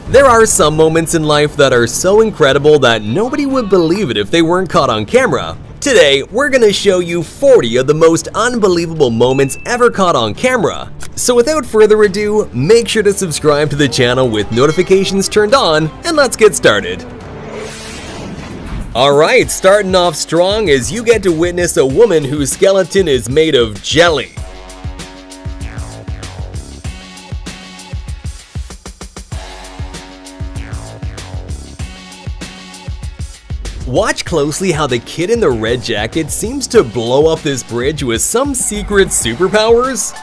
There are some moments in life that are so incredible that nobody would believe it if they weren't caught on camera. Today, we're gonna show you 40 of the most unbelievable moments ever caught on camera. So without further ado, make sure to subscribe to the channel with notifications turned on, and let's get started. Alright, starting off strong as you get to witness a woman whose skeleton is made of jelly. Watch closely how the kid in the red jacket seems to blow up this bridge with some secret superpowers.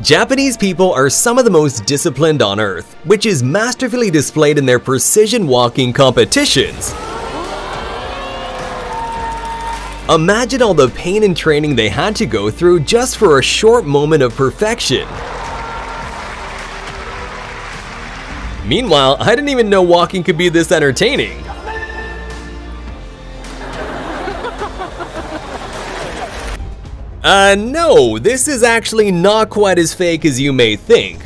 Japanese people are some of the most disciplined on earth, which is masterfully displayed in their precision walking competitions. Imagine all the pain and training they had to go through just for a short moment of perfection. Meanwhile, I didn't even know walking could be this entertaining. No, this is actually not quite as fake as you may think.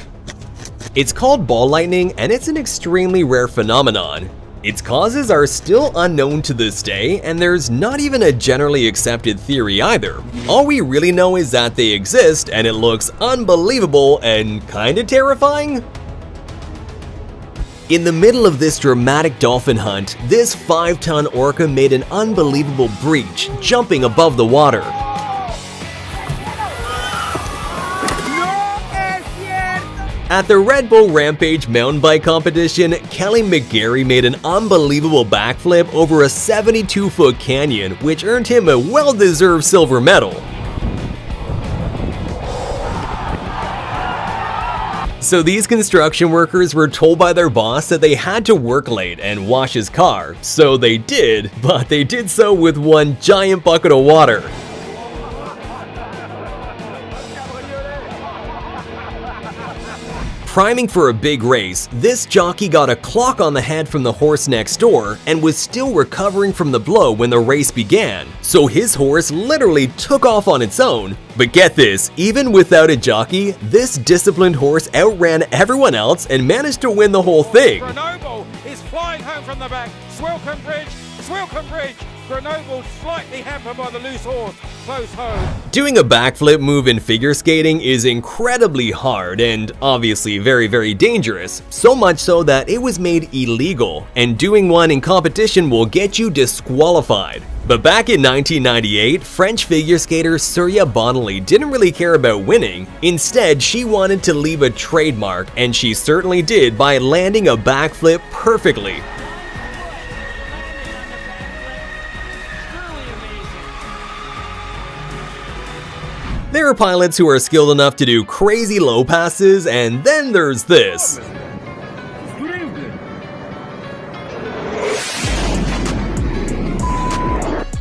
It's called ball lightning, and it's an extremely rare phenomenon. Its causes are still unknown to this day, and there's not even a generally accepted theory either. All we really know is that they exist, and it looks unbelievable and kinda terrifying. In the middle of this dramatic dolphin hunt, this 5-ton orca made an unbelievable breach, jumping above the water. At the Red Bull Rampage mountain bike competition, Kelly McGarry made an unbelievable backflip over a 72-foot canyon, which earned him a well-deserved silver medal. So these construction workers were told by their boss that they had to work late and wash his car, so they did, but they did so with one giant bucket of water. Priming for a big race, this jockey got a clock on the head from the horse next door and was still recovering from the blow when the race began, so his horse literally took off on its own. But get this, even without a jockey, this disciplined horse outran everyone else and managed to win the whole thing. Grenoble is flying home from the back. Swilcombe Bridge, Swilcombe Bridge. Grenoble slightly hampered by the loose horse. Close home. Doing a backflip move in figure skating is incredibly hard and obviously very dangerous, so much so that it was made illegal, and doing one in competition will get you disqualified. But back in 1998, French figure skater Surya Bonali didn't really care about winning. Instead, she wanted to leave a trademark, and she certainly did by landing a backflip perfectly. There are pilots who are skilled enough to do crazy low passes, and then there's this.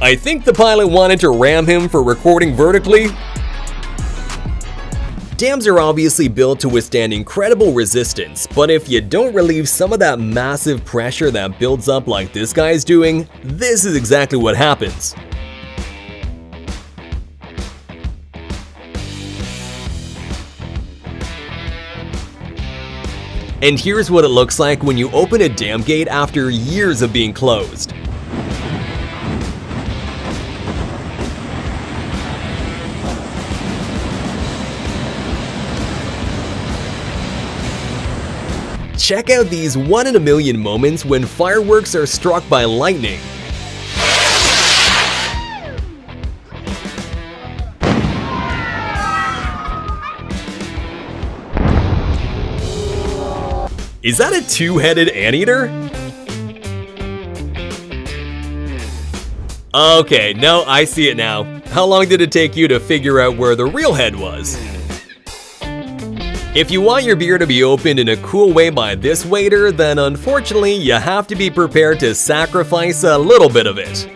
I think the pilot wanted to ram him for recording vertically. Dams are obviously built to withstand incredible resistance, but if you don't relieve some of that massive pressure that builds up like this guy's doing, this is exactly what happens. And here's what it looks like when you open a dam gate after years of being closed. Check out these 1 in a million moments when fireworks are struck by lightning. Is that a two-headed anteater? Okay, no, I see it now. How long did it take you to figure out where the real head was? If you want your beer to be opened in a cool way by this waiter, then unfortunately you have to be prepared to sacrifice a little bit of it.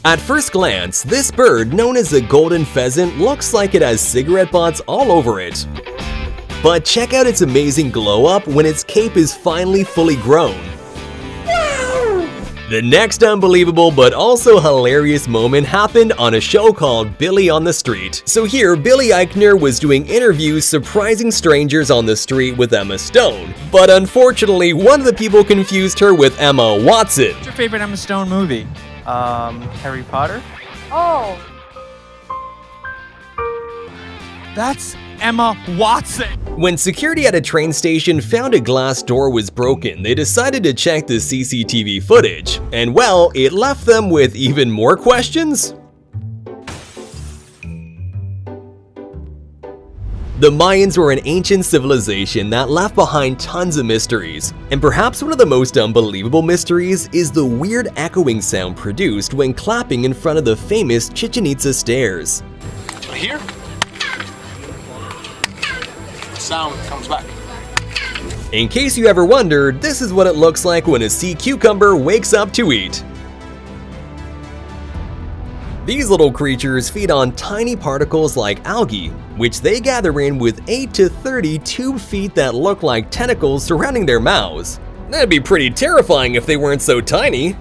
At first glance, this bird, known as the golden pheasant, looks like it has cigarette butts all over it. But check out its amazing glow up when its cape is finally fully grown. The next unbelievable but also hilarious moment happened on a show called Billy on the Street. So here, Billy Eichner was doing interviews surprising strangers on the street with Emma Stone. But unfortunately, one of the people confused her with Emma Watson. What's your favorite Emma Stone movie? Harry Potter? Oh, That's Emma Watson! When security at a train station found a glass door was broken, they decided to check the CCTV footage. And well, it left them with even more questions. The Mayans were an ancient civilization that left behind tons of mysteries, and perhaps one of the most unbelievable mysteries is the weird echoing sound produced when clapping in front of the famous Chichen Itza stairs. Here, sound comes back. In case you ever wondered, this is what it looks like when a sea cucumber wakes up to eat. These little creatures feed on tiny particles like algae, which they gather in with 8 to 30 tube feet that look like tentacles surrounding their mouths. That'd be pretty terrifying if they weren't so tiny.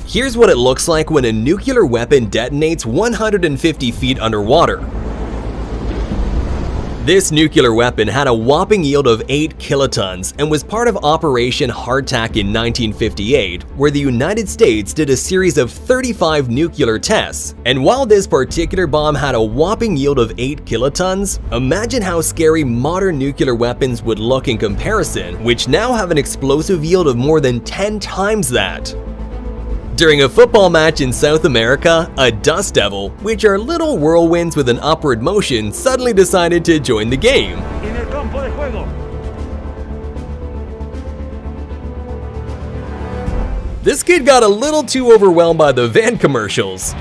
Here's what it looks like when a nuclear weapon detonates 150 feet underwater. This nuclear weapon had a whopping yield of 8 kilotons and was part of Operation Hardtack in 1958, where the United States did a series of 35 nuclear tests. And while this particular bomb had a whopping yield of 8 kilotons, imagine how scary modern nuclear weapons would look in comparison, which now have an explosive yield of more than 10 times that. During a football match in South America, a dust devil, which are little whirlwinds with an upward motion, suddenly decided to join the game. En el campo de juego. This kid got a little too overwhelmed by the van commercials.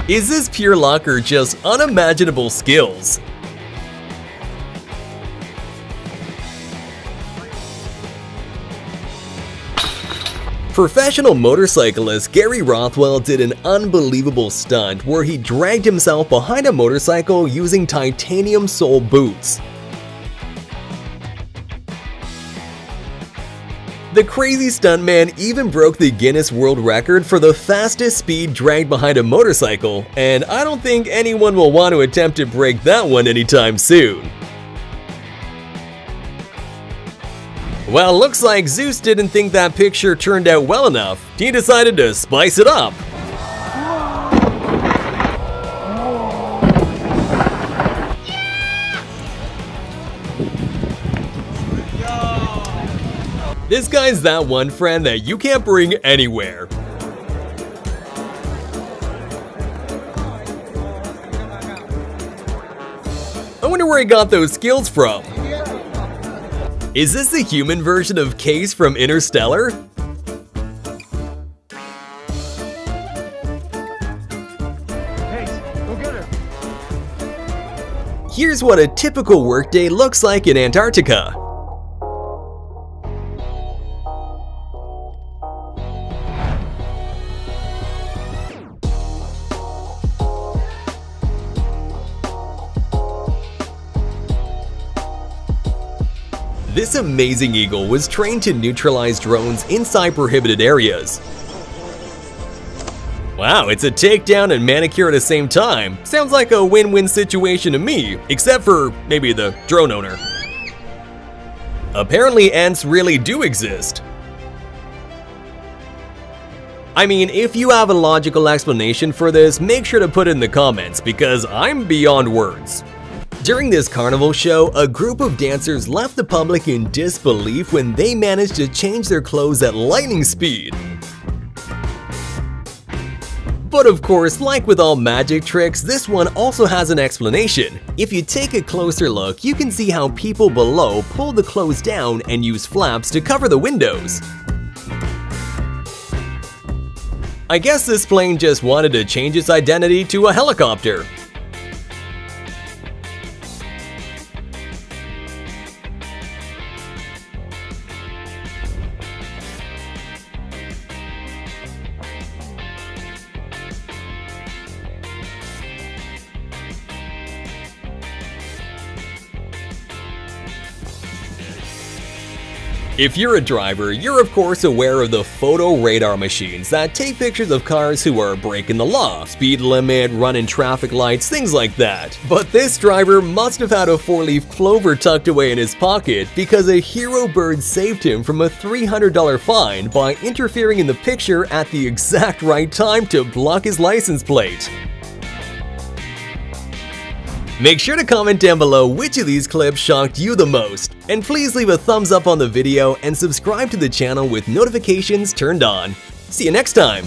Is this pure luck or just unimaginable skills? Professional motorcyclist Gary Rothwell did an unbelievable stunt where he dragged himself behind a motorcycle using titanium sole boots. The crazy stuntman even broke the Guinness World Record for the fastest speed dragged behind a motorcycle, and I don't think anyone will want to attempt to break that one anytime soon. Well, looks like Zeus didn't think that picture turned out well enough. He decided to spice it up. This guy's that one friend that you can't bring anywhere. I wonder where he got those skills from. Is this the human version of Case from Interstellar? Here's what a typical workday looks like in Antarctica. This amazing eagle was trained to neutralize drones inside prohibited areas. Wow, it's a takedown and manicure at the same time. Sounds like a win-win situation to me, except for maybe the drone owner. Apparently ants really do exist. I mean, if you have a logical explanation for this, make sure to put it in the comments because I'm beyond words. During this carnival show, a group of dancers left the public in disbelief when they managed to change their clothes at lightning speed. But of course, like with all magic tricks, this one also has an explanation. If you take a closer look, you can see how people below pull the clothes down and use flaps to cover the windows. I guess this plane just wanted to change its identity to a helicopter. If you're a driver, you're of course aware of the photo radar machines that take pictures of cars who are breaking the law, speed limit, running traffic lights, things like that. But this driver must have had a 4-leaf clover tucked away in his pocket because a hero bird saved him from a $300 fine by interfering in the picture at the exact right time to block his license plate. Make sure to comment down below which of these clips shocked you the most, and please leave a thumbs up on the video and subscribe to the channel with notifications turned on. See you next time!